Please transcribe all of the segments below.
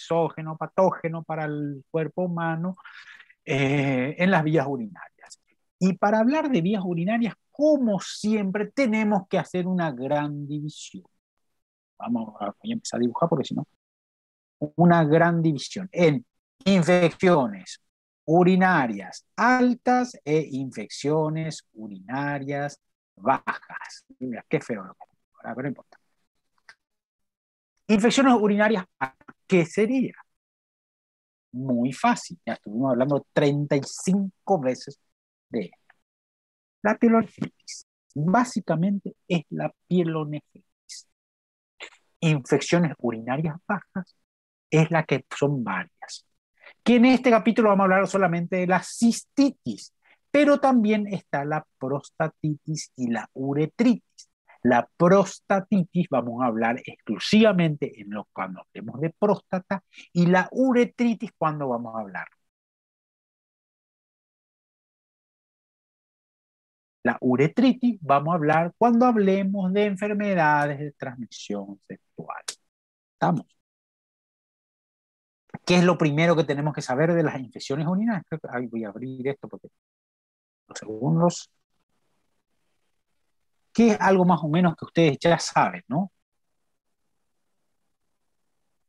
exógeno, patógeno para el cuerpo humano en las vías urinarias. Y para hablar de vías urinarias, como siempre, tenemos que hacer una gran división. Voy a empezar a dibujar porque si no, una gran división en infecciones urinarias altas e infecciones urinarias bajas. Mira, qué feo lo que ahora, pero no importa. Infecciones urinarias, ¿qué sería? Muy fácil, ya estuvimos hablando 35 veces de esto. La pielonefritis, básicamente es la pielonefritis. Infecciones urinarias bajas es la que son varias. Que en este capítulo vamos a hablar solamente de la cistitis, pero también está la prostatitis y la uretritis. La prostatitis vamos a hablar exclusivamente cuando hablemos de próstata y la uretritis cuando vamos a hablar. La uretritis vamos a hablar cuando hablemos de enfermedades de transmisión sexual. ¿Estamos? ¿Qué es lo primero que tenemos que saber de las infecciones urinarias? Ay, voy a abrir esto porque los segundos. ¿Qué es algo más o menos que ustedes ya saben, no?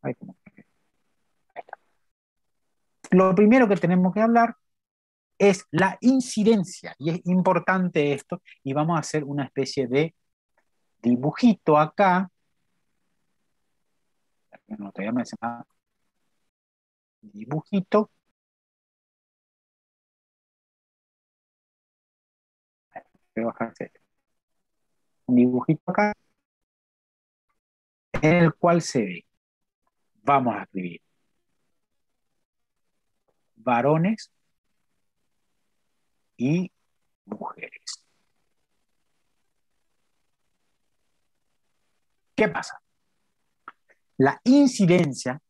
Ahí está. Lo primero que tenemos que hablar es la incidencia, y es importante esto, y vamos a hacer una especie de dibujito acá. No, todavía no hace nada. Dibujito. Voy a bajarse. Un dibujito acá, en el cual se ve, vamos a escribir varones y mujeres. ¿Qué pasa? La incidencia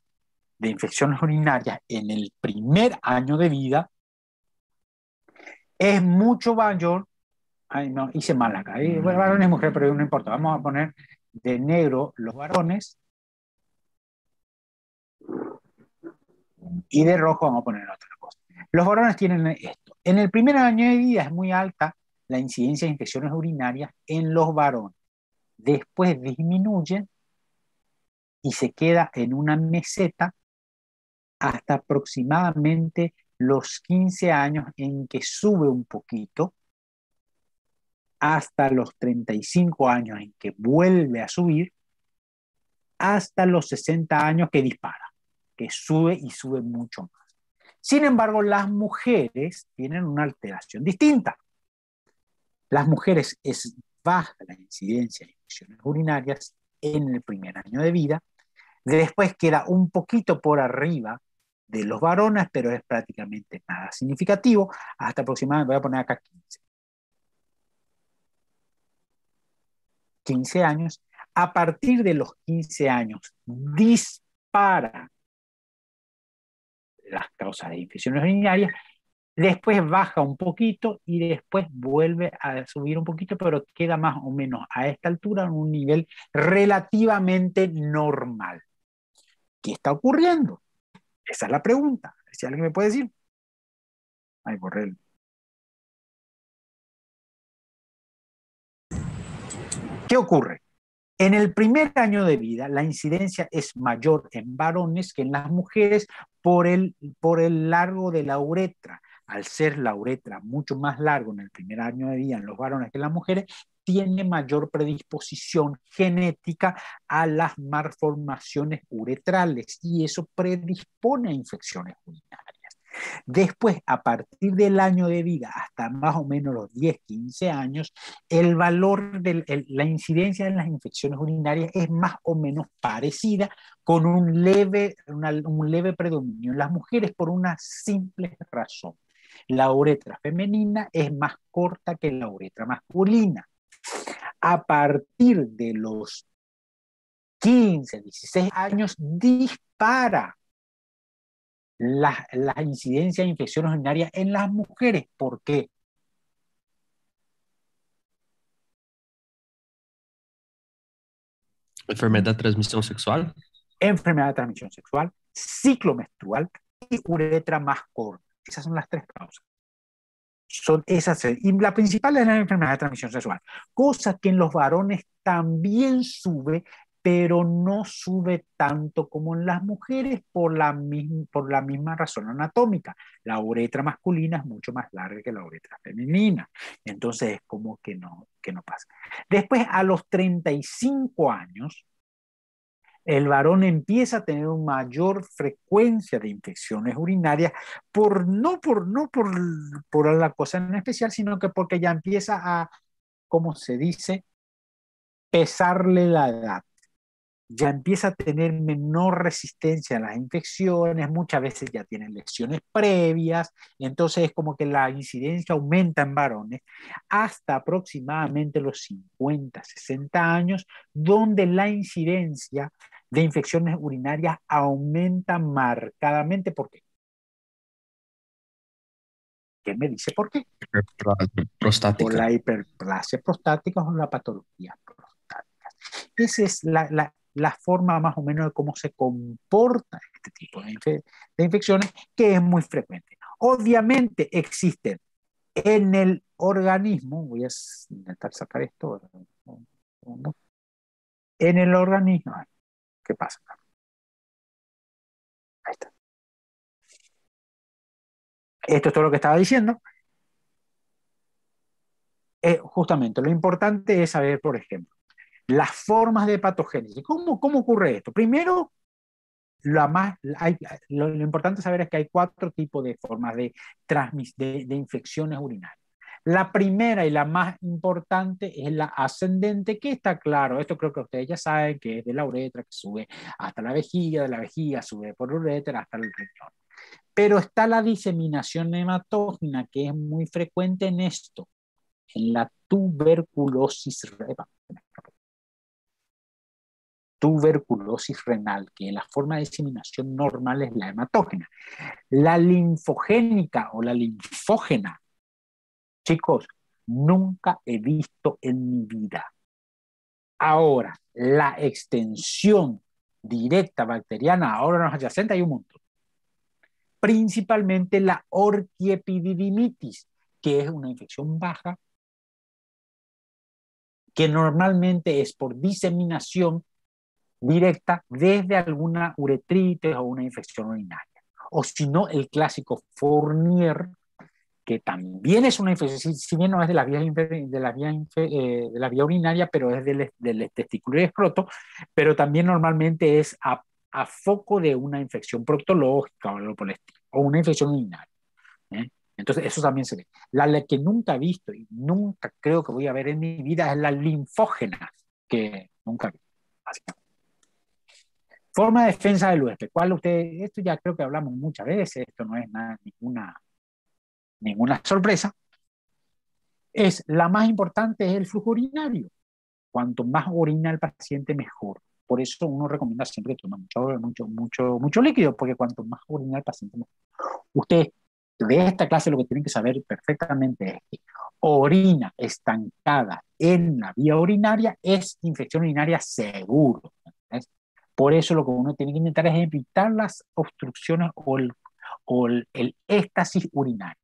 de infecciones urinarias en el primer año de vida es mucho mayor. Ay, no, hice mal acá. Bueno, varones y mujeres, pero no importa. Vamos a poner de negro los varones y de rojo vamos a poner otra cosa. Los varones tienen esto. En el primer año de vida es muy alta la incidencia de infecciones urinarias en los varones. Después disminuye y se queda en una meseta hasta aproximadamente los 15 años en que sube un poquito, hasta los 35 años en que vuelve a subir, hasta los 60 años que dispara, que sube y sube mucho más. Sin embargo, las mujeres tienen una alteración distinta. Las mujeres es baja la incidencia de infecciones urinarias en el primer año de vida, después queda un poquito por arriba de los varones, pero es prácticamente nada significativo, hasta aproximadamente, voy a poner acá 15 años. A partir de los 15 años dispara las causas de infecciones urinarias, después baja un poquito y después vuelve a subir un poquito, pero queda más o menos a esta altura en un nivel relativamente normal. ¿Qué está ocurriendo? Esa es la pregunta. Si alguien me puede decir. Ay, borré el... ¿Qué ocurre? En el primer año de vida, la incidencia es mayor en varones que en las mujeres por el largo de la uretra. Al ser la uretra mucho más largo en el primer año de vida en los varones que en las mujeres, tiene mayor predisposición genética a las malformaciones uretrales y eso predispone a infecciones urinarias. Después, a partir del año de vida hasta más o menos los 10, 15 años, el valor de la incidencia en las infecciones urinarias es más o menos parecida, con un leve predominio en las mujeres por una simple razón. La uretra femenina es más corta que la uretra masculina. A partir de los 15, 16 años dispara la incidencia de infecciones urinarias en las mujeres. ¿Por qué? Enfermedad de transmisión sexual. Enfermedad de transmisión sexual. ciclo menstrual y uretra más corta. Esas son las tres causas. Son esas, y la principal es la enfermedad de transmisión sexual, cosa que en los varones también sube, pero no sube tanto como en las mujeres por la misma razón anatómica. La uretra masculina es mucho más larga que la uretra femenina, entonces es como que no pasa. Después, a los 35 años, el varón empieza a tener una mayor frecuencia de infecciones urinarias por la cosa en especial, sino que porque ya empieza a, como se dice, pesarle la edad. Ya empieza a tener menor resistencia a las infecciones, muchas veces ya tienen lesiones previas, entonces es como que la incidencia aumenta en varones hasta aproximadamente los 50, 60 años, donde la incidencia de infecciones urinarias aumenta marcadamente. ¿Por qué? ¿Qué me dice por qué? Por Prostática. la hiperplasia prostática o la patología prostática. Esa es la forma más o menos de cómo se comporta este tipo de infecciones, que es muy frecuente. Obviamente existen en el organismo, voy a intentar sacar esto, en el organismo, ¿qué pasa? Ahí está. Esto es todo lo que estaba diciendo. Justamente, lo importante es saber, por ejemplo, las formas de patogénesis. ¿Cómo ocurre esto? Primero, lo importante saber es que hay 4 tipos de formas de infecciones urinarias. La primera y la más importante es la ascendente, que está claro, esto creo que ustedes ya saben, que es de la uretra, que sube hasta la vejiga, de la vejiga sube por la uretra hasta el riñón. Pero está la diseminación hematógena, que es muy frecuente en esto, en la tuberculosis renal, que la forma de diseminación normal es la hematógena. La linfogénica o la linfógena, chicos, nunca he visto en mi vida. Ahora, la extensión directa bacteriana, ahora nos adyacente hay un montón. Principalmente la orquiepididimitis, que es una infección baja, que normalmente es por diseminación directa desde alguna uretritis o una infección urinaria. O si no, el clásico Fournier, que también es una infección, si bien no es de la vía urinaria, pero es del testículo y escroto, pero también normalmente es a foco de una infección proctológica o algo por el estilo, o una infección urinaria. ¿eh? Entonces, eso también se ve. La que nunca he visto y nunca creo que voy a ver en mi vida es la linfógena, que nunca vi. Forma de defensa del huésped. ¿Cuál usted? Esto ya creo que hablamos muchas veces, esto no es nada, ninguna sorpresa. Es la más importante, es el flujo urinario. Cuanto más orina el paciente, mejor. Por eso uno recomienda siempre que tome mucho líquido, porque cuanto más orina el paciente, mejor. Usted, de esta clase, lo que tienen que saber perfectamente es que orina estancada en la vía urinaria es infección urinaria seguro. ¿Ves? Por eso lo que uno tiene que intentar es evitar las obstrucciones o el éxtasis urinario.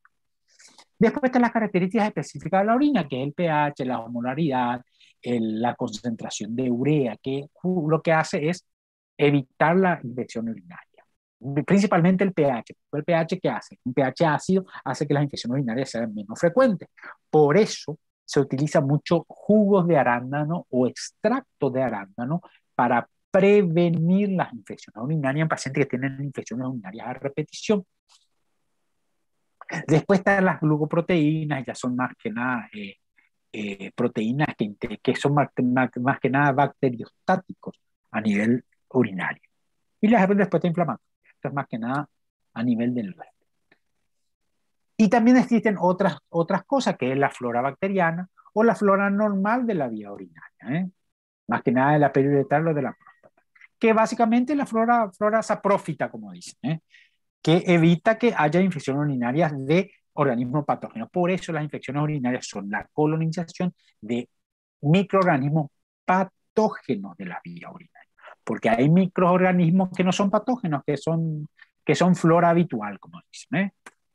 Después están las características específicas de la orina, que es el pH, la osmolaridad, la concentración de urea, que lo que hace es evitar la infección urinaria. Principalmente el pH. ¿El pH qué hace? Un pH ácido hace que las infecciones urinarias sean menos frecuentes. Por eso se utiliza mucho jugos de arándano o extracto de arándano para prevenir las infecciones urinarias en pacientes que tienen infecciones urinarias a repetición. Después están las glucoproteínas, ya son más que nada proteínas que son más que nada bacteriostáticos a nivel urinario. Y las respuesta inflamatoria. Esto es más que nada a nivel del huésped. Y también existen otras cosas, que es la flora bacteriana o la flora normal de la vía urinaria. Más que nada de la periuretal o de la próstata. Que básicamente es la flora saprófita, como dicen. Que evita que haya infecciones urinarias de organismos patógenos. Por eso las infecciones urinarias son la colonización de microorganismos patógenos de la vía urinaria. porque hay microorganismos que no son patógenos, que son flora habitual, como dicen, ¿eh?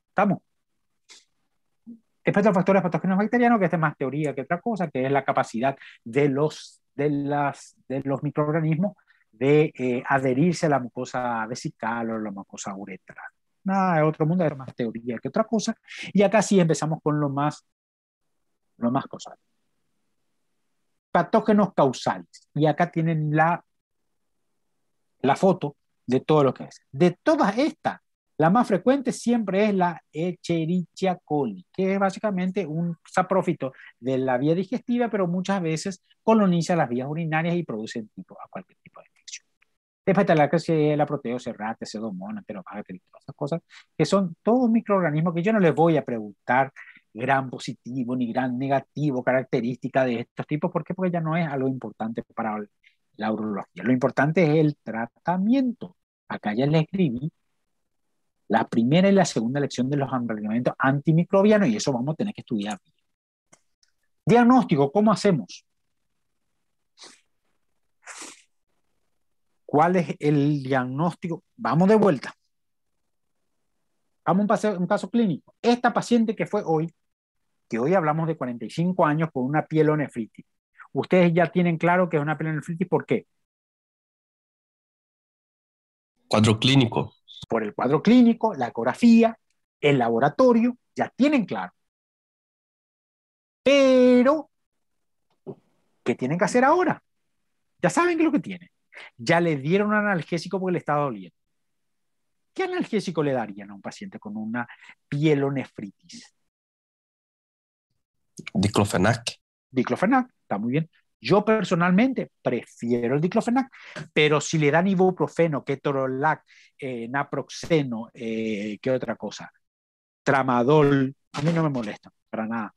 ¿Estamos? Después los factores patógenos bacterianos, que esta es más teoría que otra cosa, que es la capacidad de los microorganismos de adherirse a la mucosa vesical o la mucosa uretral. Nada, es otro mundo, es más teoría que otra cosa. Y acá sí empezamos con lo más causal. Patógenos causales. Y acá tienen la foto de todo lo que es. De todas estas, la más frecuente siempre es la Escherichia coli, que es básicamente un saprófito de la vía digestiva, pero muchas veces coloniza las vías urinarias y produce cualquier tipo de infección. Después está la Klebsiella, Proteocerate, Pseudomonas, Enterobacter, todas esas cosas, que son todos microorganismos que yo no les voy a preguntar gran positivo ni gran negativo, característica de estos tipos. ¿Por qué? Porque ya no es algo importante para la urología. Lo importante es el tratamiento. Acá ya les escribí la primera y la segunda lección de los medicamentos antimicrobianos y eso vamos a tener que estudiar. Diagnóstico, ¿cómo hacemos? ¿Cuál es el diagnóstico? Vamos de vuelta. Vamos a un caso clínico. Esta paciente que fue hoy, que hoy hablamos de 45 años con una pielonefritis. Ustedes ya tienen claro que es una pielonefritis, ¿por qué? Cuadro clínico. Por el cuadro clínico, la ecografía, el laboratorio, ya tienen claro. Pero, ¿qué tienen que hacer ahora? Ya saben qué es lo que tienen. Ya le dieron un analgésico porque le estaba doliendo. ¿Qué analgésico le darían a un paciente con una pielonefritis? Diclofenac. Diclofenac, está muy bien. Yo personalmente prefiero el diclofenac, pero si le dan ibuprofeno, ketorolac, naproxeno, ¿qué otra cosa? Tramadol, a mí no me molesta para nada.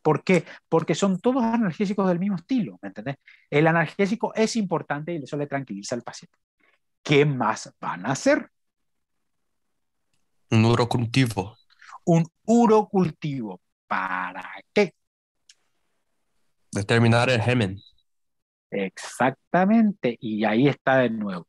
¿Por qué? Porque son todos analgésicos del mismo estilo, ¿me entendés? El analgésico es importante y eso le tranquiliza al paciente. ¿Qué más van a hacer? Un urocultivo. Un urocultivo. ¿Para qué? Determinar el germen. Exactamente, y ahí está de nuevo.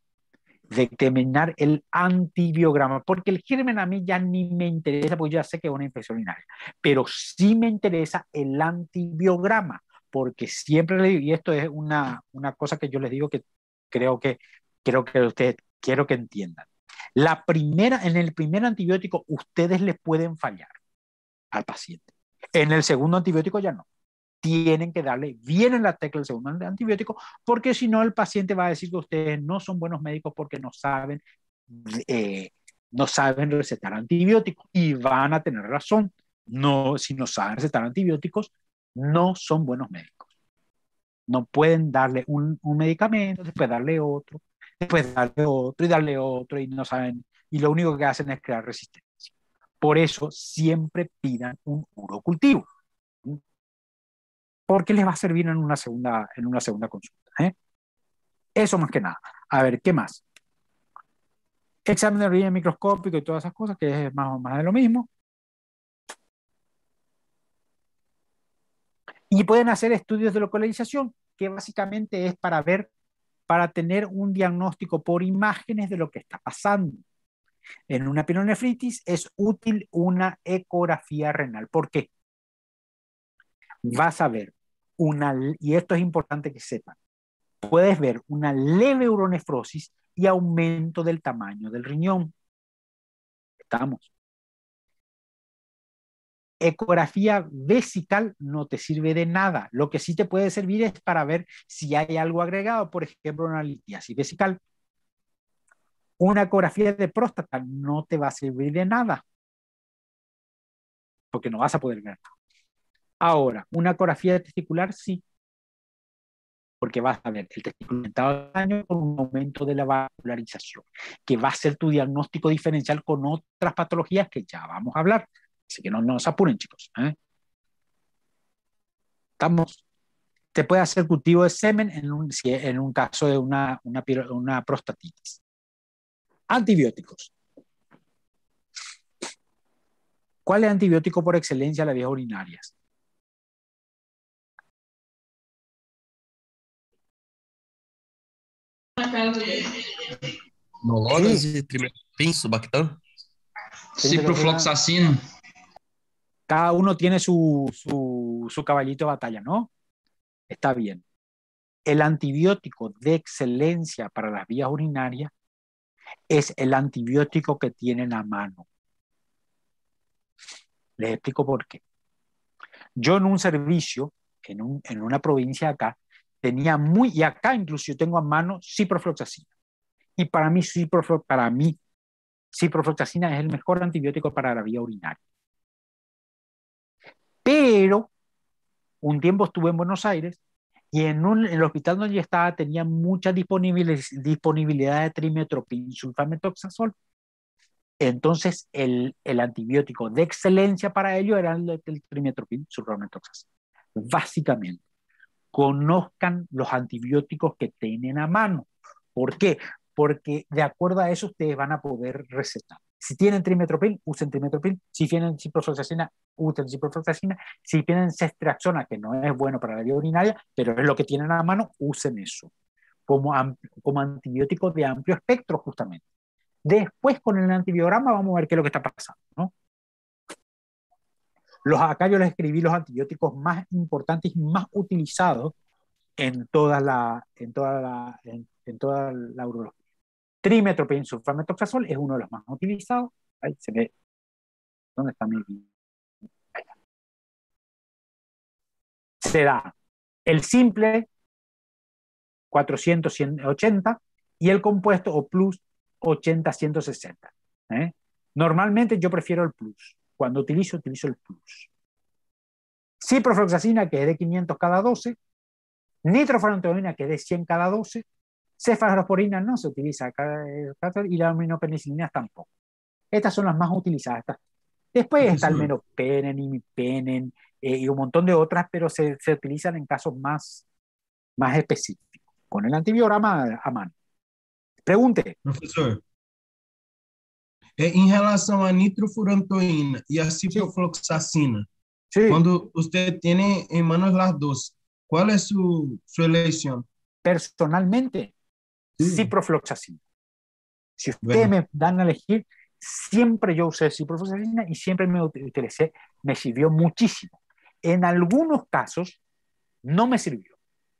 Determinar el antibiograma, porque el germen a mí ya ni me interesa, porque ya sé que es una infección urinaria, pero sí me interesa el antibiograma, porque siempre le digo, y esto es una cosa que yo les digo que creo que, creo que ustedes, quiero que entiendan. En el primer antibiótico, ustedes les pueden fallar al paciente. En el segundo antibiótico ya no. Tienen que darle bien en la tecla el segundo antibiótico, porque si no el paciente va a decir que ustedes no son buenos médicos porque eh, no saben recetar antibióticos y van a tener razón. No, si no saben recetar antibióticos, no son buenos médicos. No pueden darle un medicamento, después darle otro, después darle otro y no saben, y lo único que hacen es crear resistencia. Por eso siempre pidan un urocultivo, porque les va a servir en una segunda consulta. ¿Eh? Eso más que nada. A ver, ¿qué más? Examen de orina microscópico y todas esas cosas, que es más o más de lo mismo. Y pueden hacer estudios de localización, que básicamente es para ver, para tener un diagnóstico por imágenes de lo que está pasando. En una pielonefritis es útil una ecografía renal. ¿Por qué? Vas a ver y esto es importante que sepan, puedes ver una leve uronefrosis y aumento del tamaño del riñón. Estamos. Ecografía vesical no te sirve de nada. Lo que sí te puede servir es para ver si hay algo agregado, por ejemplo, una litiasis vesical. Una ecografía de próstata no te va a servir de nada, porque no vas a poder ver. Ahora, una ecografía testicular sí, porque vas a ver el testículo aumentado de daño con un aumento de la vascularización, que va a ser tu diagnóstico diferencial con otras patologías que ya vamos a hablar. Así que no nos apuren, chicos. Estamos. Te puede hacer cultivo de semen en un caso de una prostatitis. Antibióticos. ¿Cuál es el antibiótico por excelencia de las vías urinarias? Nolonas Sí, e trimethoprim, Subactam. Ciprofloxacina. cada uno tiene su caballito de batalla, ¿no? Está bien. El antibiótico de excelencia para las vías urinarias es el antibiótico que tienen a mano. Les explico por qué. Yo en un servicio, en una provincia acá, y acá incluso yo tengo a mano ciprofloxacina. Y para mí, ciprofloxacina es el mejor antibiótico para la vía urinaria. Pero un tiempo estuve en Buenos Aires y en el hospital donde yo estaba tenía mucha disponibilidad de trimetoprim sulfamethoxazol. Entonces, el antibiótico de excelencia para ello era el trimetoprim sulfamethoxazol. Básicamente, conozcan los antibióticos que tienen a mano. ¿Por qué? Porque de acuerdo a eso ustedes van a poder recetar. Si tienen trimetoprim, usen trimetoprim. Si tienen ciprofloxacina, usen ciprofloxacina. Si tienen ceftriaxona, que no es bueno para la vía urinaria, pero es lo que tienen a mano, usen eso como antibiótico de amplio espectro, justamente. Después, con el antibiograma, vamos a ver qué es lo que está pasando, ¿no? Acá yo les escribí los antibióticos más importantes y más utilizados en toda la urología. Trimetoprim sulfamethoxazol es uno de los más utilizados. Ahí se ve. ¿Dónde está mi? Se da el simple 400-180 y el compuesto o plus 80-160. Normalmente yo prefiero el plus. Cuando utilizo el plus. Ciprofloxacina, que es de 500 cada 12. Nitrofurantoína, que es de 100 cada 12. Cefalosporina no se utiliza y la aminopenicilina tampoco. Estas son las más utilizadas. Después está el meropenem, imipenem y un montón de otras, pero se utilizan en casos más específicos, con el antibiograma a mano. Pregunte. Professor, em relação à nitrofurantoína e a ciprofloxacina, Sí. quando usted tiene en manos las dos, ¿cuál es su elección? Personalmente, Sí. ciprofloxacina. Si ustedes Bueno. me dan a elegir, siempre yo usé ciprofloxacina y siempre me sirvió muchísimo. En algunos casos no me sirvió.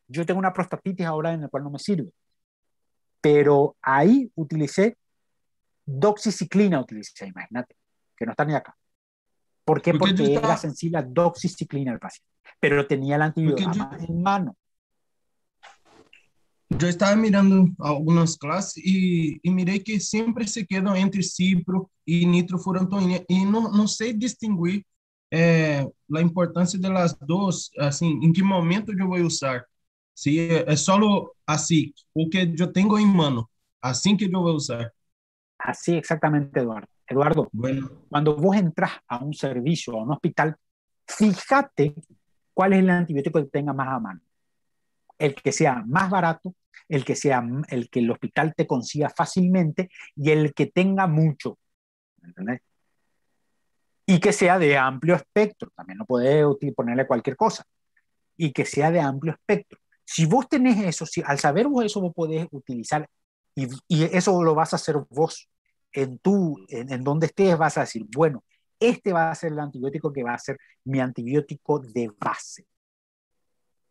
Yo tengo una prostatitis ahora en la cual no me sirve. Pero ahí utilicé doxiciclina, imagínate, que no está ni acá. ¿Por qué? Porque era sensible a doxiciclina el paciente. Pero tenía el antibiograma en mano. Yo estaba mirando algunas clases y miré que siempre se quedan entre cipro y nitrofurantoína y no sé distinguir la importancia de las dos, así, en qué momento yo voy a usar. Si es solo así, o que yo tengo en mano, así que yo voy a usar. Así exactamente, Eduardo. Eduardo, Bueno. Cuando vos entras a un servicio, a un hospital, fíjate cuál es el antibiótico que tenga más a mano. El que sea más barato, el que el hospital te consiga fácilmente y el que tenga mucho. ¿Entendés? Y que sea de amplio espectro. También no podés ponerle cualquier cosa. Y que sea de amplio espectro. Si vos tenés eso, al saber vos eso, vos podés utilizar y eso lo vas a hacer vos en donde estés, vas a decir, bueno, este va a ser el antibiótico que va a ser mi antibiótico de base.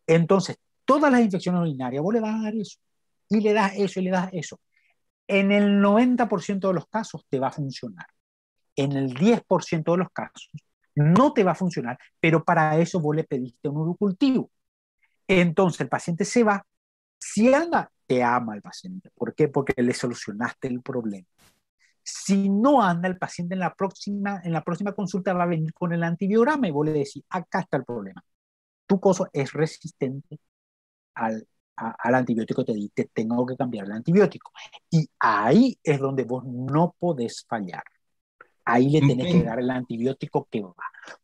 Entonces, todas las infecciones urinarias, vos le vas a dar eso, y le das eso, y le das eso. En el 90% de los casos te va a funcionar. En el 10% de los casos no te va a funcionar, pero para eso vos le pediste un urocultivo. Entonces el paciente se va. Si anda, te ama el paciente. ¿Por qué? Porque le solucionaste el problema. Si no anda, el paciente en la próxima consulta va a venir con el antibiograma y vos le decís, acá está el problema. Tu coso es resistente al antibiótico, te tengo que cambiar el antibiótico. Y ahí es donde vos no podés fallar. Ahí le tenés que dar el antibiótico que va.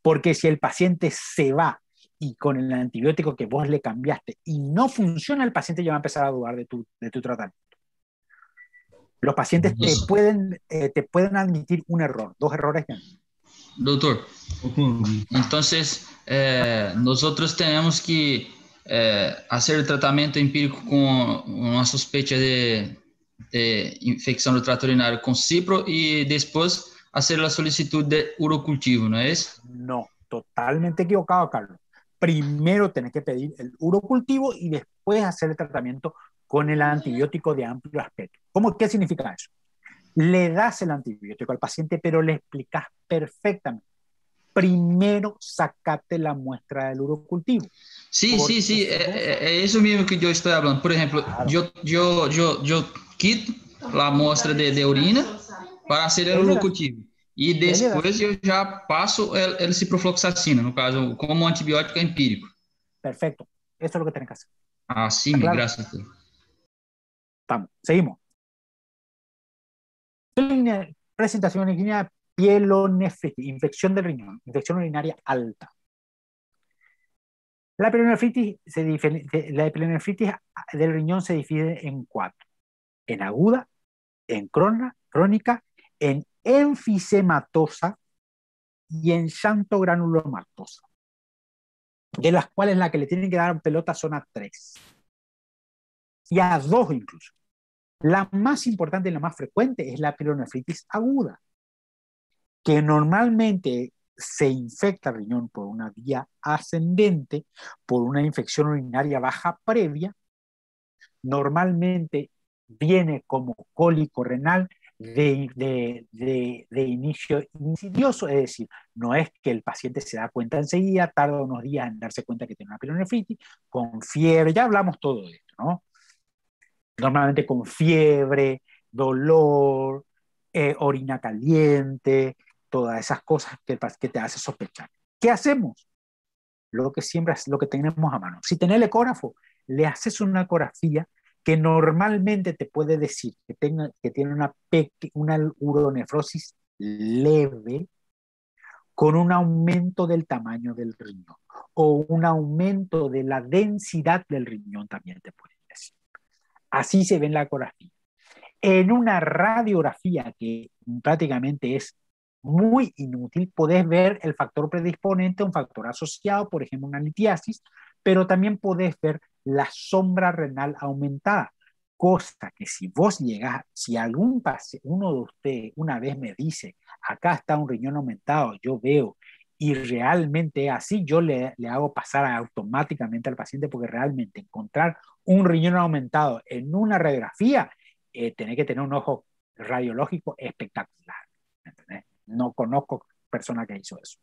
Porque si el paciente se va y con el antibiótico que vos le cambiaste y no funciona, el paciente ya va a empezar a dudar de tu tratamiento. Los pacientes te pueden admitir un error, 2 errores. Doutor, entonces nosotros tenemos que hacer el tratamiento empírico con una sospecha de infección del tracto urinario con cipro y después hacer la solicitud de urocultivo, ¿no es? No, totalmente equivocado, Carlos. Primero tenés que pedir el urocultivo y después hacer el tratamiento con el antibiótico de amplio espectro. ¿Qué significa eso? Le das el antibiótico al paciente, pero le explicas perfectamente. Primero sacate la muestra del urocultivo. Sí, sí, Porque sí, si vos... es eso mismo que yo estoy hablando. Por ejemplo, Claro, yo quito la muestra de orina para hacer el de ahí le das, urocultivo. Y de ahí le das. después yo ya paso el ciprofloxacina, no caso, como antibiótico empírico. Perfecto. Eso es lo que tenés que hacer. Ah, sí, ¿Está mi claro? gracias. Estamos. Seguimos. Presentación en línea, pielonefritis, infección del riñón, infección urinaria alta. La pielonefritis del riñón se divide en cuatro: en aguda, en crónica, en enfisematosa y en xantogranulomatosa, de las cuales la que le tienen que dar pelota son a 3 y a 2 incluso. La más importante y la más frecuente es la pielonefritis aguda, que normalmente se infecta el riñón por una vía ascendente, por una infección urinaria baja previa. Normalmente viene como cólico renal de inicio insidioso, es decir, no es que el paciente se da cuenta enseguida, tarda unos días en darse cuenta que tiene una pielonefritis, con fiebre, ya hablamos todo de esto, ¿no? Normalmente con fiebre, dolor, orina caliente, todas esas cosas que te hace sospechar. ¿Qué hacemos? Lo que siempre es lo que tenemos a mano. Si tenés el ecógrafo, le haces una ecografía que normalmente te puede decir que tiene una uronefrosis leve con un aumento del tamaño del riñón o un aumento de la densidad del riñón también te puede decir. Así se ve en la ecografía. En una radiografía que prácticamente es muy inútil, podés ver el factor predisponente, un factor asociado, por ejemplo, una litiasis, pero también podés ver la sombra renal aumentada, cosa que si vos llegás, si uno de ustedes una vez me dice, acá está un riñón aumentado, yo veo, y realmente así, yo le hago pasar automáticamente al paciente, porque realmente encontrar un riñón aumentado en una radiografía, tenés que tener un ojo radiológico espectacular. ¿Entendés? No conozco persona que hizo eso.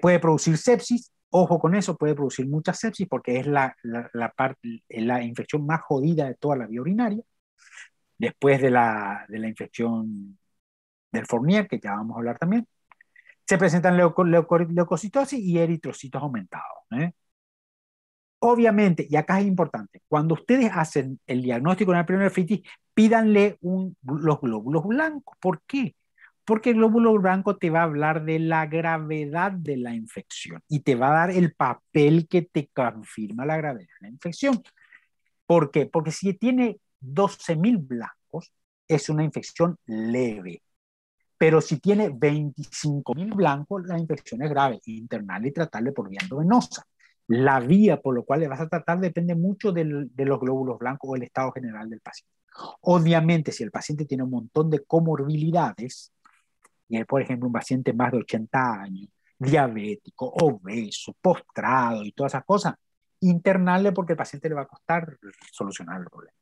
Puede producir sepsis, ojo con eso, puede producir mucha sepsis porque es la infección más jodida de toda la vía urinaria, después de la infección del Fournier, que ya vamos a hablar también. Se presentan leucocitosis y eritrocitos aumentados. Obviamente, y acá es importante, cuando ustedes hacen el diagnóstico de la pielonefritis, pídanle los glóbulos blancos. ¿Por qué? Porque el glóbulo blanco te va a hablar de la gravedad de la infección y te va a dar el papel que te confirma la gravedad de la infección. ¿Por qué? Porque si tiene 12.000 blancos, es una infección leve. Pero si tiene 25.000 blancos, la infección es grave, internarla y tratarle por vía endovenosa. La vía por lo cual le vas a tratar depende mucho de los glóbulos blancos o el estado general del paciente. Obviamente, si el paciente tiene un montón de comorbilidades, y es, por ejemplo, un paciente más de 80 años, diabético, obeso, postrado y todas esas cosas, internarle porque el paciente le va a costar solucionar el problema.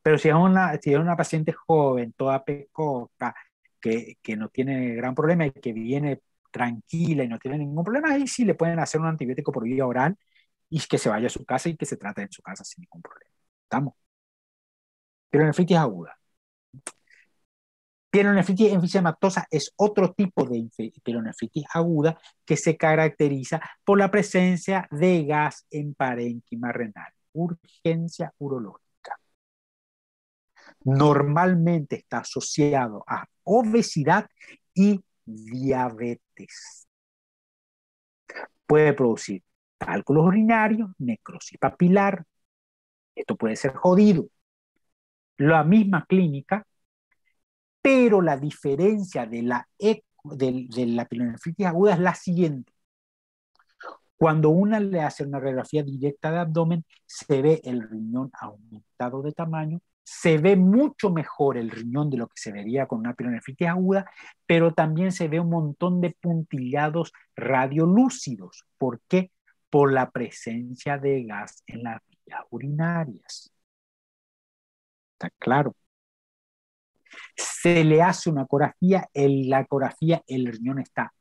Pero si es una paciente joven, toda pecoca, que no tiene gran problema y que viene tranquila y no tiene ningún problema, ahí sí le pueden hacer un antibiótico por vía oral y que se vaya a su casa y que se trate en su casa sin ningún problema. ¿Estamos? Pielonefritis aguda. Pielonefritis enfisematosa es otro tipo de pielonefritis aguda que se caracteriza por la presencia de gas en parénquima renal. Urgencia urológica. Normalmente está asociado a obesidad y diabetes. Puede producir cálculos urinarios, necrosis papilar. Esto puede ser jodido. La misma clínica, pero la diferencia de la pielonefritis aguda es la siguiente. Cuando una le hace una radiografía directa de abdomen, se ve el riñón aumentado de tamaño, se ve mucho mejor el riñón de lo que se vería con una pielonefritis aguda, pero también se ve un montón de puntillados radiolúcidos. ¿Por qué? Por la presencia de gas en las vías urinarias. ¿Está claro? Se le hace una ecografía, la ecografía, el riñón está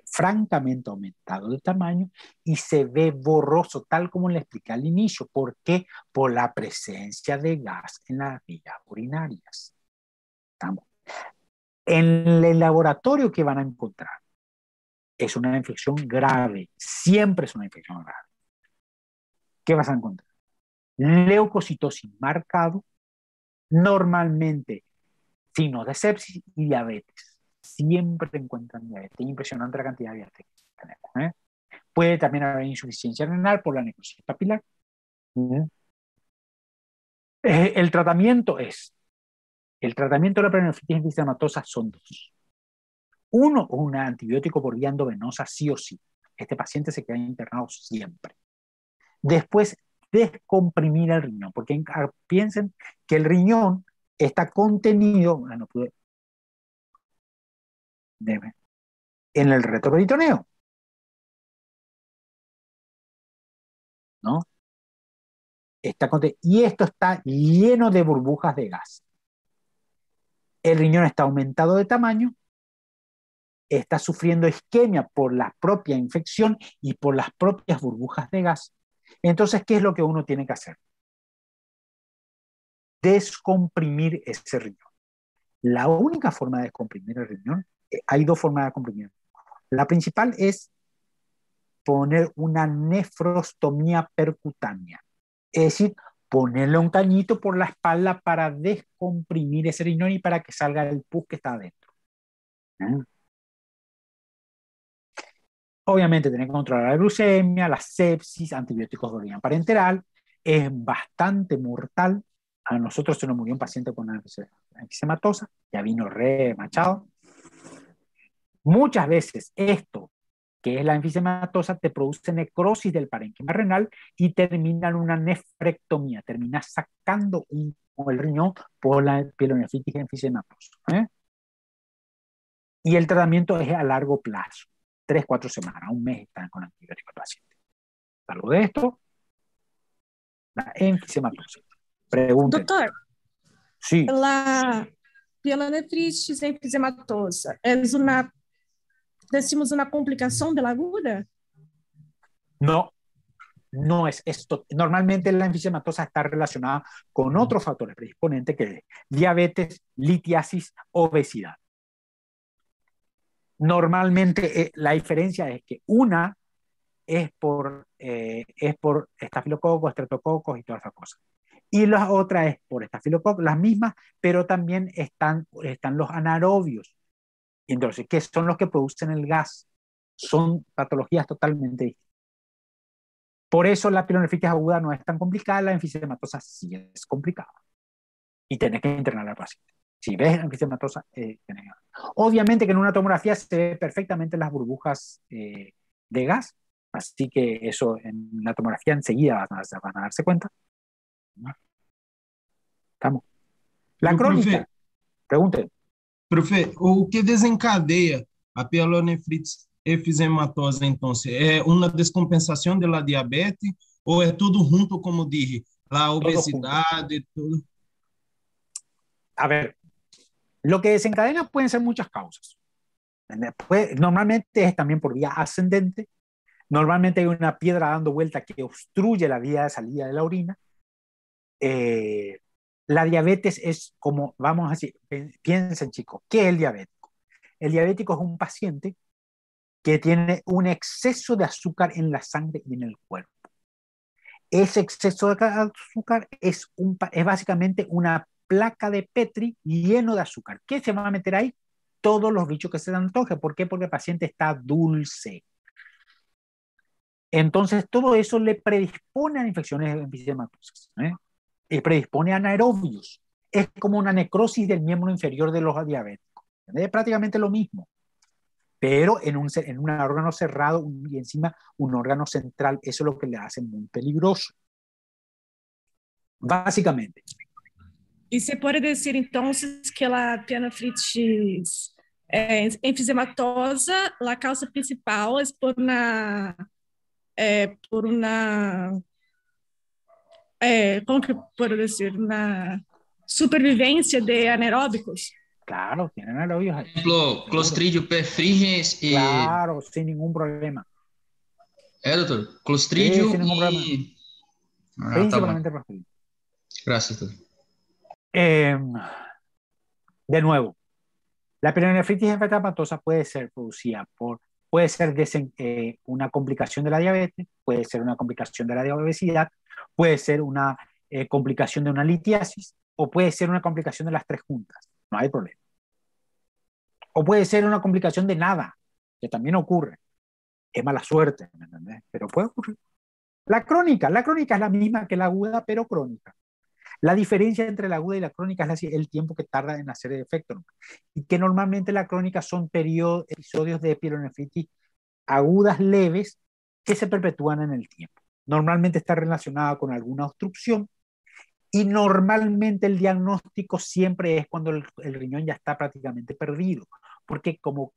francamente aumentado de tamaño y se ve borroso, tal como le expliqué al inicio. ¿Por qué? Por la presencia de gas en las vías urinarias. ¿Estamos? En el laboratorio que van a encontrar es una infección grave, siempre es una infección grave. ¿Qué vas a encontrar? Leucocitosis marcado, normalmente signos de sepsis y diabetes. Siempre encuentran diabetes. Impresionante la cantidad de diabetes que tenemos. Puede también haber insuficiencia renal por la necrosis papilar. El tratamiento de la pielonefritis enfisемatosa son dos. Uno, un antibiótico por vía endovenosa sí o sí. Este paciente se queda internado siempre. Después, descomprimir el riñón, porque piensen que el riñón está contenido en el retroperitoneo, ¿no? Y esto está lleno de burbujas de gas. El riñón está aumentado de tamaño, está sufriendo isquemia por la propia infección y por las propias burbujas de gas. Entonces, ¿qué es lo que uno tiene que hacer? Descomprimir ese riñón. La única forma de descomprimir el riñón, hay dos formas de descomprimir. La principal es poner una nefrostomía percutánea, es decir, ponerle un cañito por la espalda para descomprimir ese riñón y para que salga el pus que está adentro. Obviamente tienen que controlar la glucemia, la sepsis, antibióticos de origen parenteral. Es bastante mortal. A nosotros se nos murió un paciente con enfisемatosa, ya vino remachado. Muchas veces esto, que es la enfisемatosa, te produce necrosis del parénquima renal y termina en una nefrectomía, termina sacando el riñón por la pielonefritis enfisematosa. Y el tratamiento es a largo plazo, 3-4 semanas, un mes están con antibiótico el paciente. Salvo de esto, la enfisematosa. Pregunten. Doutor, Sí. la pielonefritis enfisемatosa decimos una complicación de la aguda? No, no es esto. Normalmente la enfisematosa está relacionada con otros factores predisponentes que es diabetes, litiasis, obesidad. Normalmente la diferencia es que una es por estafilococos, estreptococos y todas esas cosas. Y la otra es por estafilococos, las mismas, pero también están los anaerobios. Entonces, ¿qué son los que producen el gas? Son patologías totalmente distintas. Por eso la pielonefritis aguda no es tan complicada, la enfisematosa sí es complicada. Y tenés que internar al paciente. Si ves enfisematosa, obviamente que en una tomografía se ve perfectamente las burbujas de gas, así que eso en la tomografía enseguida van a darse cuenta. Estamos. La crónica, pregunte. Profe, o que desencadeia a pielonefrite efizematosa, então? É uma descompensação da diabetes ou é tudo junto, como dije, a obesidade, tudo? A ver, lo que desencadena pueden ser muchas causas. Normalmente es también por vía ascendente. Normalmente hay una piedra dando vuelta que obstruye la vía de salida de la orina. La diabetes es como, vamos a decir, piensen chicos, ¿qué es el diabético? El diabético es un paciente que tiene un exceso de azúcar en la sangre y en el cuerpo. Ese exceso de azúcar es básicamente una placa de Petri lleno de azúcar. ¿Qué se va a meter ahí? Todos los bichos que se dan antoje. ¿Por qué? Porque el paciente está dulce. Entonces, todo eso le predispone a infecciones enfisematosas, y predispone a anaerobios. Es como una necrosis del miembro inferior de los diabéticos. Es prácticamente lo mismo. pero en un órgano cerrado y encima un órgano central. Eso es lo que le hace muy peligroso. Básicamente. E você pode dizer, então, que a pianofritis enfisematosa, a causa principal é por uma como que puedo decir? Una supervivencia de anaeróbicos. Claro, tienen anaerobios ahí. Por ejemplo, Clostridio perfringens y... Claro, sin ningún problema. Doctor? Clostridio sí, sin ningún problema. y... Principalmente Clostridio. Gracias, doctor. De nuevo, la pielonefritis enfisematosa puede ser producida puede ser una complicación de la diabetes, puede ser una complicación de la obesidad, puede ser una complicación de una litiasis, o puede ser una complicación de las tres juntas. No hay problema. O puede ser una complicación de nada, que también ocurre. Es mala suerte, ¿me entendés? Pero puede ocurrir. La crónica es la misma que la aguda, pero crónica. La diferencia entre la aguda y la crónica es el tiempo que tarda en hacer el efecto, ¿no? Y que normalmente la crónica son episodios de pielonefritis agudas leves que se perpetúan en el tiempo. Normalmente está relacionada con alguna obstrucción y normalmente el diagnóstico siempre es cuando el riñón ya está prácticamente perdido, porque como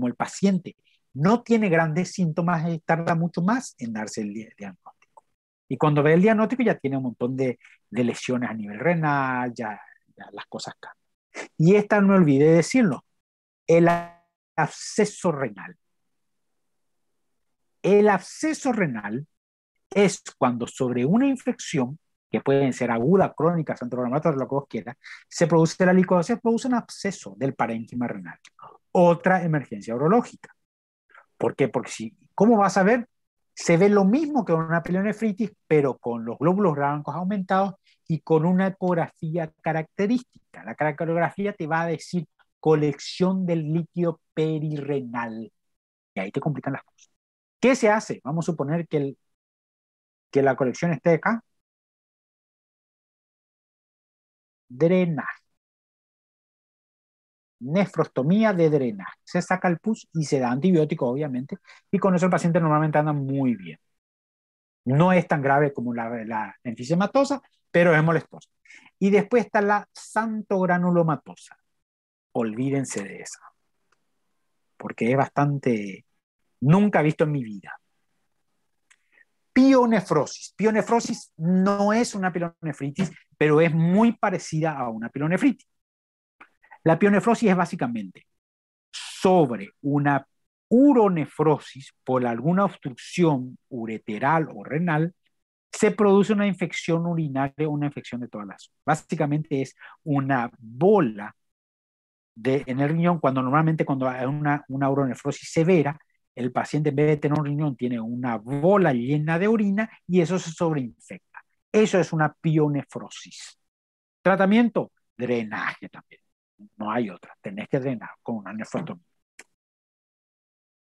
el paciente no tiene grandes síntomas, tarda mucho más en darse el diagnóstico. Y cuando ve el diagnóstico ya tiene un montón de lesiones a nivel renal, ya las cosas cambian. Y esta, no olvidé decirlo, el absceso renal. El absceso renal es cuando sobre una infección, que pueden ser aguda, crónica, centroinflamatoria, lo que vos quieras, se produce la licosis, se produce un absceso del parénquima renal. Otra emergencia urológica. ¿Por qué? Porque ¿cómo vas a ver? Se ve lo mismo que una pielonefritis, pero con los glóbulos blancos aumentados y con una ecografía característica. La ecografía te va a decir colección del líquido perirrenal. Y ahí te complican las cosas. ¿Qué se hace? Vamos a suponer que la colección esté acá. Drenaje. Nefrostomía de drenaje. Se saca el pus y se da antibiótico, obviamente, y con eso el paciente normalmente anda muy bien. No es tan grave como la enfisematosa, pero es molestosa. Y después está la xantogranulomatosa. Olvídense de esa, porque es bastante... Nunca visto en mi vida. Pionefrosis. Pionefrosis no es una pielonefritis, pero es muy parecida a una pielonefritis. La pionefrosis es básicamente sobre una uronefrosis por alguna obstrucción ureteral o renal, se produce una infección urinaria o una infección de todas las zonas. Básicamente es una bola en el riñón, normalmente cuando hay una uronefrosis severa, el paciente en vez de tener un riñón tiene una bola llena de orina y eso se sobreinfecta. Eso es una pionefrosis. Tratamiento, drenaje también. No hay otra. Tenés que drenar con una nefrotomía.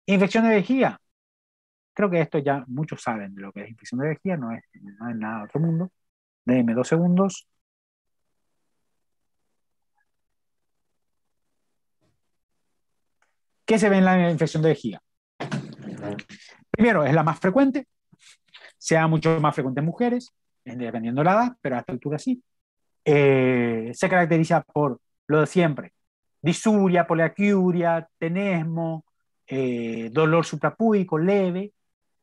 Infección de vejiga. Creo que esto ya muchos saben de lo que es infección de vejiga. No es nada de otro mundo. Déjenme 2 segundos. ¿Qué se ve en la infección de vejiga? Primero, es la más frecuente. Sea mucho más frecuente en mujeres, dependiendo de la edad, pero a esta altura sí. Se caracteriza por lo de siempre: disuria, poliaquiuria, tenesmo, dolor suprapúbico leve.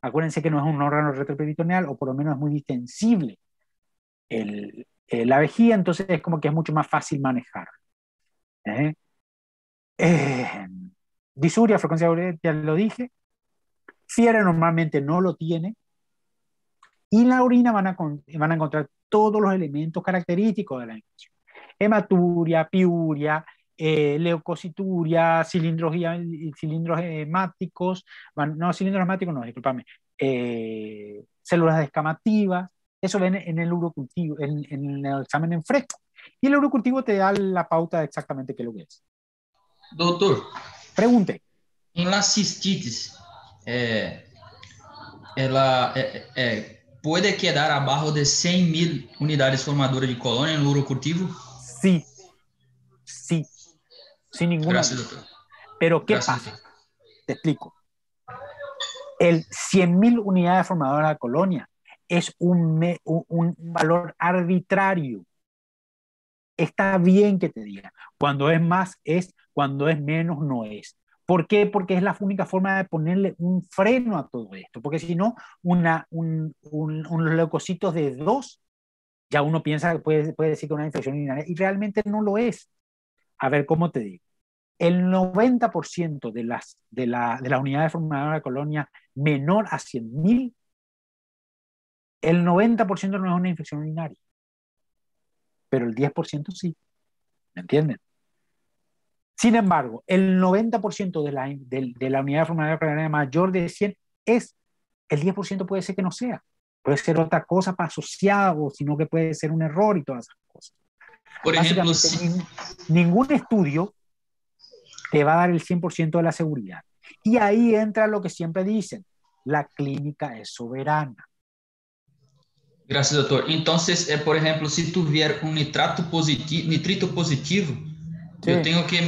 Acuérdense que no es un órgano retroperitoneal, o por lo menos es muy distensible la vejiga, entonces es como que es mucho más fácil manejar. Disuria, frecuencia uretra, ya lo dije. Fiebre normalmente no lo tiene. Y en la orina van a encontrar todos los elementos característicos de la infección: hematuria, piuria, leucocituria, cilindros hemáticos, discúlpame, células descamativas. Eso ven en el urocultivo, en el examen en fresco. Y el urocultivo te da la pauta de exactamente qué es lo que es. Doutor, Pregunte. em la cistitis, ela pode quedar abaixo de 100.000 unidades formadoras de colônia no urocultivo? Sí, sin ninguna Gracias, duda. doctor. Pero ¿qué Gracias, pasa? doctor. Te explico. El 100.000 unidades formadoras de la colonia es un valor arbitrario. Está bien que te diga. Cuando es más es, cuando es menos no es. ¿Por qué? Porque es la única forma de ponerle un freno a todo esto. Porque si no, unos leucocitos de 2, ya uno piensa que puede decir que una infección urinaria, y realmente no lo es. A ver, ¿cómo te digo? El 90% de las unidades formadoras de colonia menor a 100.000, el 90% no es una infección urinaria, pero el 10% sí. ¿Me entienden? Sin embargo, el 90% de la unidad formadoras de colonia mayor de 100 es, el 10% puede ser que no sea. Puede ser otra cosa para asociada, o sino que puede ser un error y todas esas cosas. Por ejemplo, Básicamente, ningún estudio te va a dar el 100% de la seguridad. Y ahí entra lo que siempre dicen, la clínica es soberana. gracias, doutor. Então, por exemplo, se tu vier com nitrito positivo, Sí. eu tenho que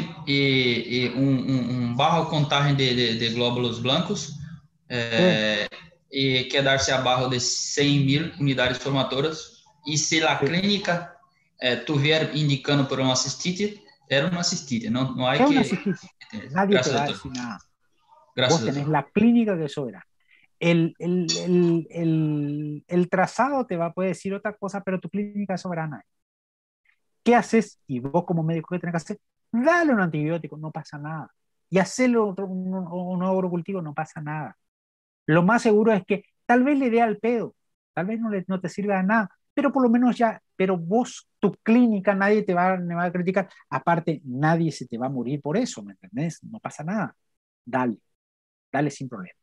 barra contagem de glóbulos blancos e quedar-se abaixo de 100.000 unidades formadoras. E se a clínica tu vier indicando por uma cistite, era uma cistite. Não há es que... una cistite. Nadie Gracias, te va a doctor. decir nada. Gracias, Vos tenés doctor. la clínica que es soberana. El trazado te puede decir otra cosa, pero tu clínica es soberana. ¿Qué haces? Y vos como médico, ¿qué tenés que hacer? Dale un antibiótico, no pasa nada. Y hacerle un nuevo urocultivo, no pasa nada. Lo más seguro es que tal vez le dé al pedo, tal vez no te sirva de nada, pero por lo menos ya, pero vos, tu clínica, nadie te va a criticar. Aparte, nadie se te va a morir por eso, ¿me entendés? No pasa nada. Dale sin problema.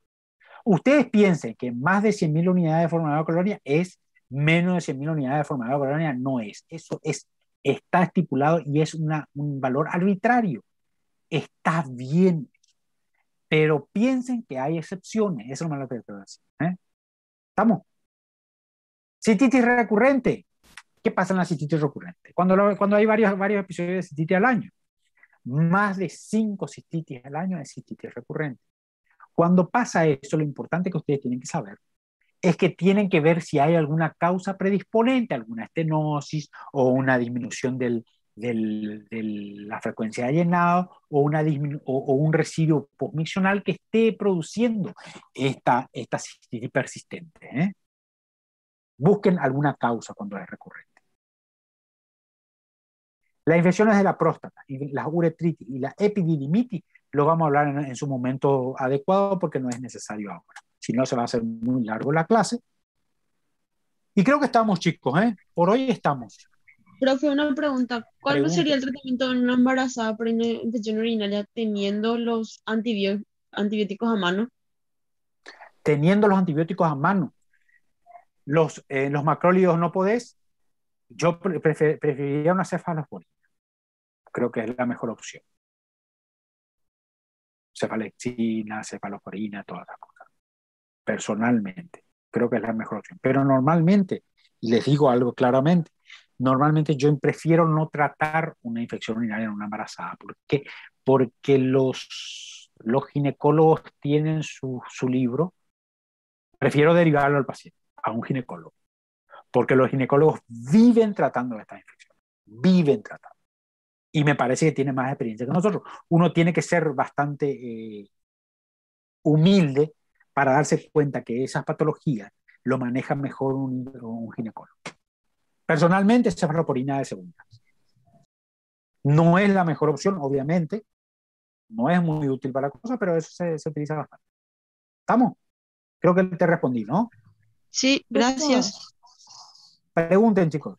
Ustedes piensen que más de 100.000 unidades de formador de colonia es menos de 100.000 unidades de formador de colonia, no es. Eso está estipulado y es un valor arbitrario. Está bien, pero piensen que hay excepciones. Eso es lo que te voy a decir. ¿Estamos? Cistitis recurrente. ¿Qué pasa en la cistitis recurrente? Cuando hay varios episodios de cistitis al año. Más de 5 cistitis al año es cistitis recurrente. Cuando pasa eso, lo importante que ustedes tienen que saber es que tienen que ver si hay alguna causa predisponente, alguna estenosis o una disminución de la frecuencia de llenado o un residuo postmiccional que esté produciendo esta cistitis persistente. Busquen alguna causa cuando es recurrente. Las infecciones de la próstata, las uretritis y la epididimitis lo vamos a hablar en su momento adecuado porque no es necesario ahora. Si no, se va a hacer muy largo la clase. Y creo que estamos, chicos, ¿eh? Por hoy estamos. Profe, una pregunta. ¿Cuál Pregunta. sería el tratamiento de una embarazada por infección urinaria teniendo los antibióticos a mano? Teniendo los antibióticos a mano, los macrólidos no podés, yo preferiría una cefalosporina. Creo que es la mejor opción. Cefalexina, cefalosporina, todas las cosas. Personalmente, creo que es la mejor opción. Pero normalmente, y les digo algo claramente, normalmente yo prefiero no tratar una infección urinaria en una embarazada. ¿Por qué? Porque los ginecólogos tienen su libro. Prefiero derivarlo al paciente, a un ginecólogo. Porque los ginecólogos viven tratando estas infecciones. Viven tratando. Y me parece que tienen más experiencia que nosotros. Uno tiene que ser bastante humilde para darse cuenta que esas patologías lo maneja mejor un ginecólogo. Personalmente, cefalosporina de segunda. No es la mejor opción, obviamente. No es muy útil para la cosa, pero eso se utiliza bastante. ¿Estamos? Creo que te respondí, ¿no? Sí, gracias. Pregunten, chicos.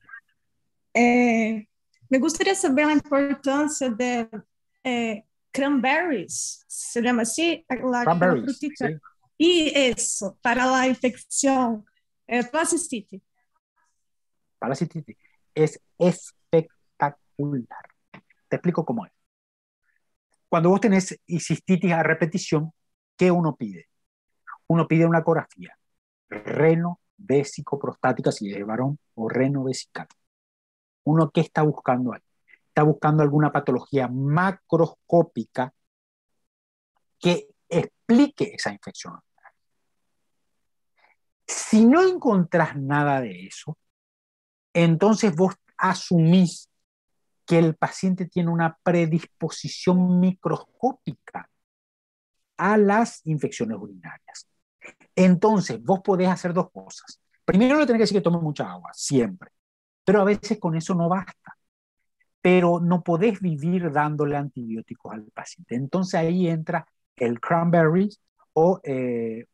Me gustaría saber la importancia de cranberries, se llama así, la frutita. Sí. Y eso, para la infección, para cistitis. Para cistitis es espectacular. Te explico cómo es. Cuando vos tenés cistitis a repetición, ¿qué uno pide? Uno pide una ecografía, reno vésico prostática si es varón o reno vesical. ¿Uno qué está buscando ahí? Está buscando alguna patología macroscópica que explique esa infección. Si no encontrás nada de eso, entonces vos asumís que el paciente tiene una predisposición microscópica a las infecciones urinarias. Entonces, vos podés hacer dos cosas. Primero, le tenés que decir que tome mucha agua, siempre. Pero a veces con eso no basta. Pero no podés vivir dándole antibióticos al paciente. Entonces ahí entra el cranberry o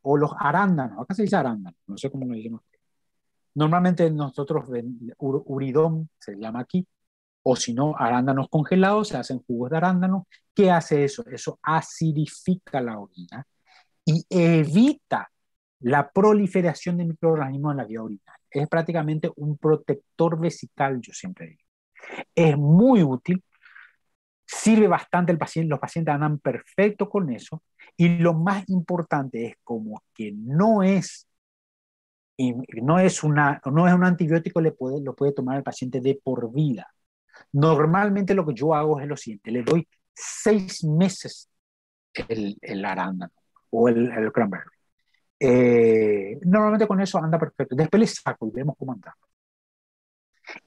los arándanos. Acá se dice arándano, no sé cómo lo dicen ustedes. Normalmente nosotros, uridón se llama aquí, o si no, arándanos congelados, se hacen jugos de arándano. ¿Qué hace eso? Eso acidifica la orina y evita la proliferación de microorganismos en la vía urinaria. Es prácticamente un protector vesical, yo siempre digo. Es muy útil, sirve bastante, los pacientes andan perfecto con eso, y lo más importante es como que no es un antibiótico, lo puede tomar el paciente de por vida. Normalmente lo que yo hago es lo siguiente: le doy 6 meses el arándano o el cranberry. Normalmente con eso anda perfecto. Después le saco y vemos cómo anda.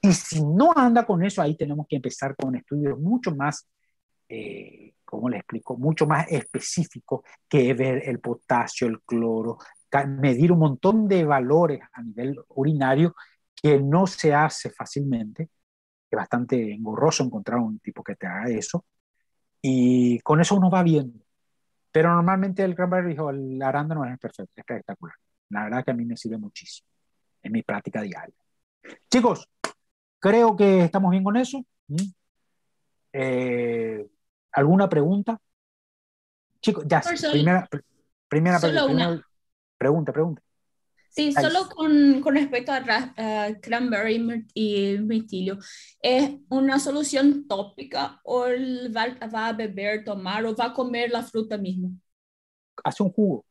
Y si no anda con eso, ahí tenemos que empezar con estudios mucho más, ¿cómo le explico? Mucho más específicos, que ver el potasio, el cloro, medir un montón de valores a nivel urinario que no se hace fácilmente. Es bastante engorroso encontrar un tipo que te haga eso. Y con eso uno va viendo. Pero normalmente el cranberry o el arándano es perfecto, espectacular. La verdad que a mí me sirve muchísimo en mi práctica diaria. Chicos, creo que estamos bien con eso. ¿Alguna pregunta? Chicos, ya, Profesor, primera solo una. pregunta. Sí, Ay, solo con respecto a cranberry y mirtillo, ¿es una solución tópica o él va a beber, tomar o va a comer la fruta mismo? hace un jugo.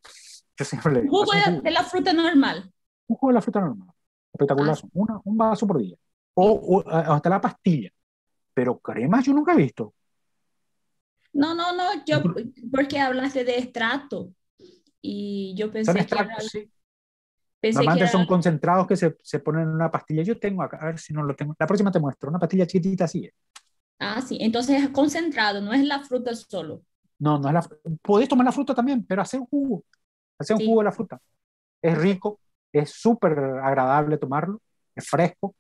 Yo siempre le Un digo, jugo hace un jugo. de la fruta normal. Un jugo de la fruta normal. Ah, Espectacular. Un vaso por día. sí. O hasta la pastilla. Pero cremas yo nunca he visto. No, yo, porque hablaste de extracto y yo Son pensé que era, extractos, sí. pensé que Normalmente era, son concentrados que se ponen en una pastilla. Yo tengo acá, a ver si no lo tengo. La próxima te muestro. Una pastilla chiquitita así. sí, entonces es concentrado, no es la fruta solo. No, no es la fruta. Podés tomar la fruta también, pero hacer un jugo. Hacer un jugo Sí, de la fruta. Es perfecto. rico, es súper agradable tomarlo, es fresco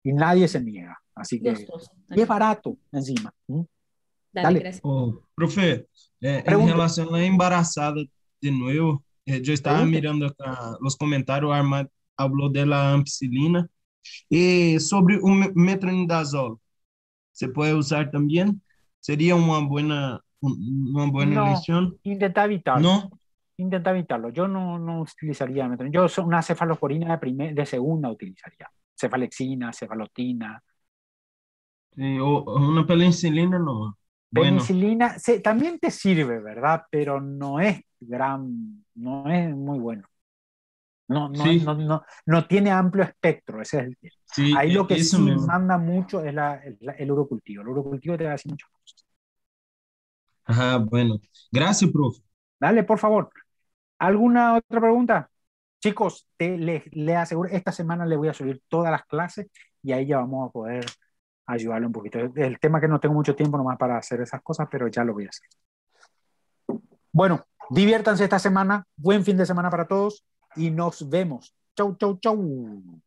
y nadie se niega. Así que, Gostoso y es también. barato encima. Dale, Dale, gracias. Oh, profe, en pregunte, relación a la embarazada, de nuevo, yo estaba pregunte. mirando acá los comentarios, Armand habló de la ampicilina y sobre un metronidazol, ¿se puede usar también? ¿Sería una buena No, elección? intenta evitarlo. ¿No? Intenta evitarlo. Yo no utilizaría metronidazol. una cefalosporina de segunda utilizaría. Cefalexina, cefalotina. Sí, o una penicilina, no. Bueno, Penicilina también te sirve, ¿verdad? Pero no es muy bueno. sí, No tiene amplio espectro, ese es el tema. sí, Ahí lo que eso sí mismo. manda mucho es el urocultivo. El urocultivo te va a decir muchas cosas. Ajá, bueno. Gracias, profe. Dale, por favor. ¿Alguna otra pregunta? Chicos, le aseguro, esta semana le voy a subir todas las clases y ahí ya vamos a poder ayudarle un poquito. El tema que no tengo mucho tiempo nomás para hacer esas cosas, pero ya lo voy a hacer. Bueno, diviértanse esta semana. Buen fin de semana para todos y nos vemos. Chau, chau, chau.